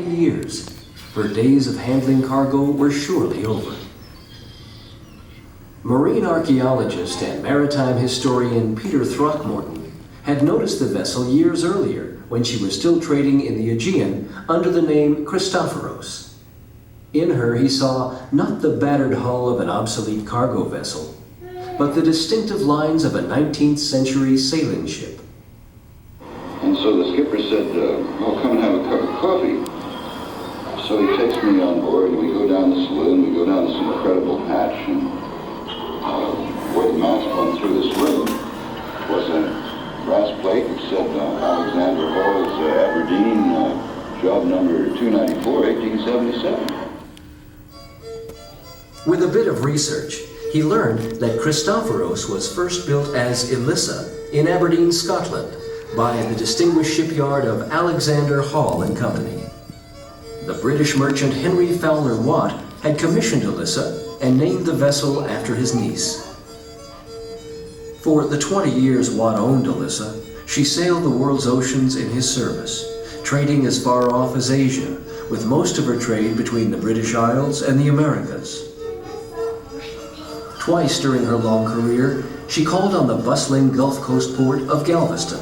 20 years, her days of handling cargo were surely over. Marine archaeologist and maritime historian Peter Throckmorton had noticed the vessel years earlier when she was still trading in the Aegean under the name Christophoros. In her he saw not the battered hull of an obsolete cargo vessel, but the distinctive lines of a 19th century sailing ship. And so the skipper said, well, come and have a cup of coffee. So he takes me on board, and we go down the saloon, we go down this incredible hatch, and where the mast went through the saloon was a brass plate that said Alexander Hall's Aberdeen, job number 294, 1877. With a bit of research, he learned that Christophoros was first built as Elissa in Aberdeen, Scotland, by the distinguished shipyard of Alexander Hall and Company. The British merchant Henry Fowler Watt had commissioned Elissa and named the vessel after his niece. For the 20 years Watt owned Elissa, she sailed the world's oceans in his service, trading as far off as Asia, with most of her trade between the British Isles and the Americas. Twice during her long career, she called on the bustling Gulf Coast port of Galveston.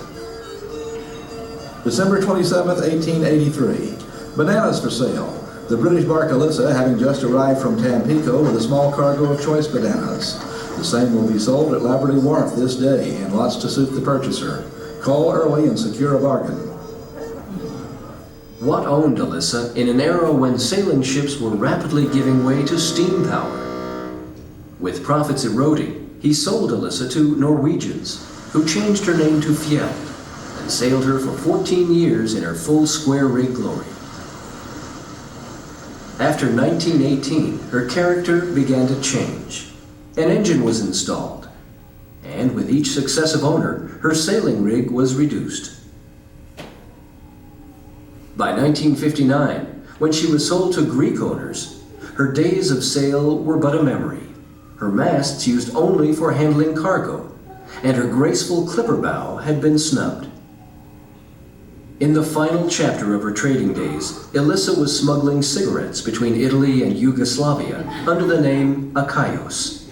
December 27, 1883. Bananas for sale. The British bark Elissa having just arrived from Tampico with a small cargo of choice bananas. The same will be sold at Labradee Wharf this day, and lots to suit the purchaser. Call early and secure a bargain. Watt owned Elissa in an era when sailing ships were rapidly giving way to steam power. With profits eroding, he sold Elissa to Norwegians, who changed her name to Fjell, and sailed her for 14 years in her full square rig glory. After 1918, her character began to change. An engine was installed, and with each successive owner, her sailing rig was reduced. By 1959, when she was sold to Greek owners, her days of sail were but a memory, her masts used only for handling cargo, and her graceful clipper bow had been snubbed. In the final chapter of her trading days, Elissa was smuggling cigarettes between Italy and Yugoslavia under the name Akaios.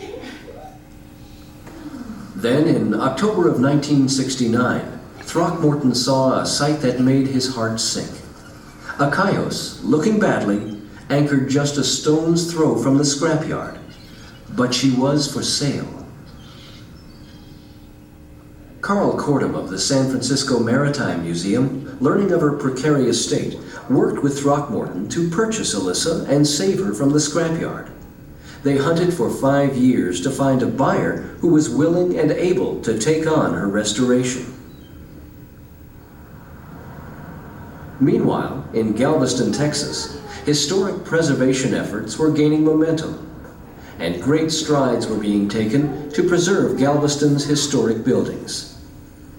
Then, in October of 1969, Throckmorton saw a sight that made his heart sink. Akaios, looking badly, anchored just a stone's throw from the scrapyard, but she was for sale. Carl Cordum of the San Francisco Maritime Museum, learning of her precarious state, worked with Throckmorton to purchase Elissa and save her from the scrapyard. They hunted for 5 years to find a buyer who was willing and able to take on her restoration. Meanwhile, in Galveston, Texas, historic preservation efforts were gaining momentum, and great strides were being taken to preserve Galveston's historic buildings.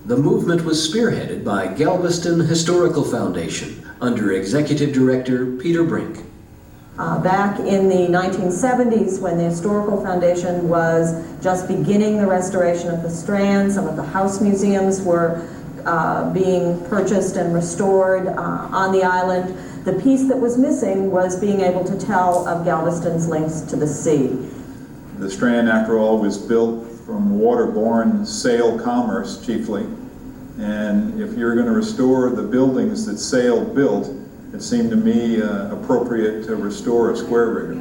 The movement was spearheaded by Galveston Historical Foundation under Executive Director Peter Brink. Back in the 1970s, when the Historical Foundation was just beginning the restoration of the Strand, some of the house museums were being purchased and restored on the island. The piece that was missing was being able to tell of Galveston's links to the sea. The Strand, after all, was built from waterborne sail commerce chiefly, and if you're going to restore the buildings that sail built, it seemed to me appropriate to restore a square rigger.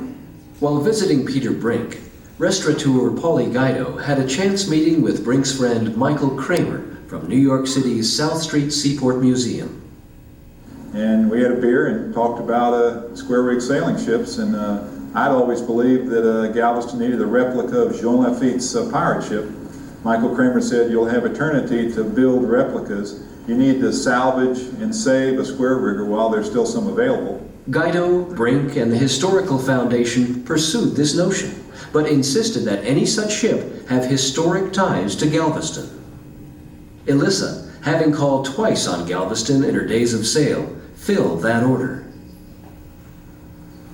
While visiting Peter Brink, restaurateur Paulie Guido had a chance meeting with Brink's friend Michael Kramer from New York City's South Street Seaport Museum. And we had a beer and talked about square rig sailing ships, and I'd always believed that Galveston needed a replica of Jean Lafitte's pirate ship. Michael Kramer said, "You'll have eternity to build replicas. You need to salvage and save a square rigger while there's still some available." Guido, Brink, and the Historical Foundation pursued this notion, but insisted that any such ship have historic ties to Galveston. Elissa, having called twice on Galveston in her days of sail, filled that order.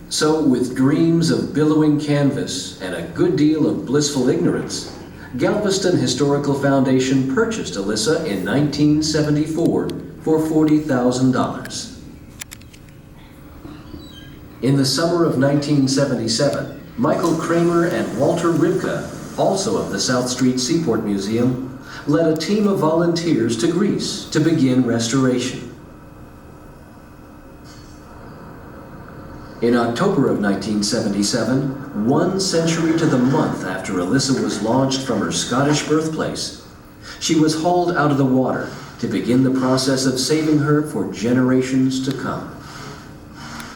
So, with dreams of billowing canvas and a good deal of blissful ignorance, Galveston Historical Foundation purchased Elissa in 1974 for $40,000. In the summer of 1977, Michael Kramer and Walter Ribka, also of the South Street Seaport Museum, led a team of volunteers to Greece to begin restoration. In October of 1977, 1 century to the month after Elissa was launched from her Scottish birthplace, she was hauled out of the water to begin the process of saving her for generations to come.